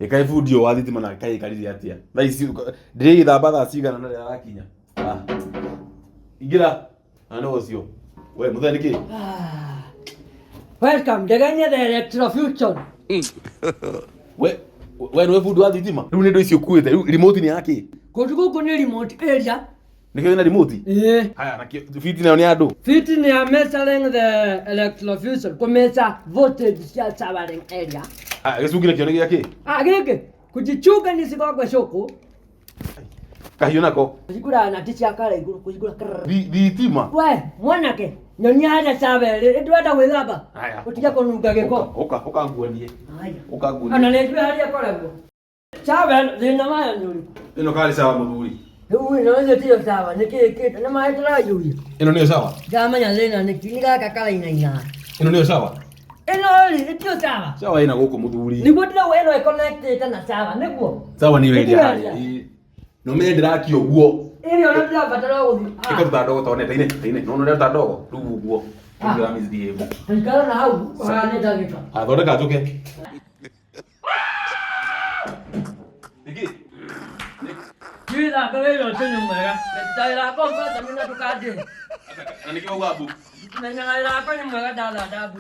Eka video wa thitima na kai kariri atia. Na isi ndiri thamba tha cigana na arakinya. Igira. Ana ucio. We muthani ki? Welcome, Degania the Electrofusion. We no fundi wa thitima. Riu ni ndo icio kuite. Remote ni yake. Kundu guku ni remote area. Nikio na remote? Haya na fiti nayo ni andu. Fiti ni a measuring the electrofusion. Kumesa voltage cia traveling area. Gicungi kio ni giake? Giki. Kujichuga ni sigogwe shuku. Kahiu nako. Kujigura na ticia kara iguru kujigura. Thitima. We, mwanake. Nyonia aja sabere. Ndwenda gwithamba. Haya. Utiga kununga giko. Uka nguanie. Haya. Uka nguanie. Ana ne ndwe haria koragwo. Sabere thina maya nyuri. Ino kali sawa muthuri. Uy, no ndio tio sawa. Niki na mai tarajuria. Ino niyo sawa. Gamanya thina niki ngaka kala ina. Ino niyo sawa. Ino tio sawa. Sawa ina guku muthuri. Niguo ndira weno connected na sawa niguo. Sawa ni weria haria. No me ndira guo. Ili ona ndira batara guthi. Iko tado to ne taine. No ndira tado rugu guo. Ngira mizidi ebo. Tikara na hau. Ora ne ndagika. Thondeka njuke. Niki. Kila kabelo tenu mwega. Ndaira kompa tamina tukade. Na niki wauga abu. Na nyanga ila kwa ni mwega dala dabu.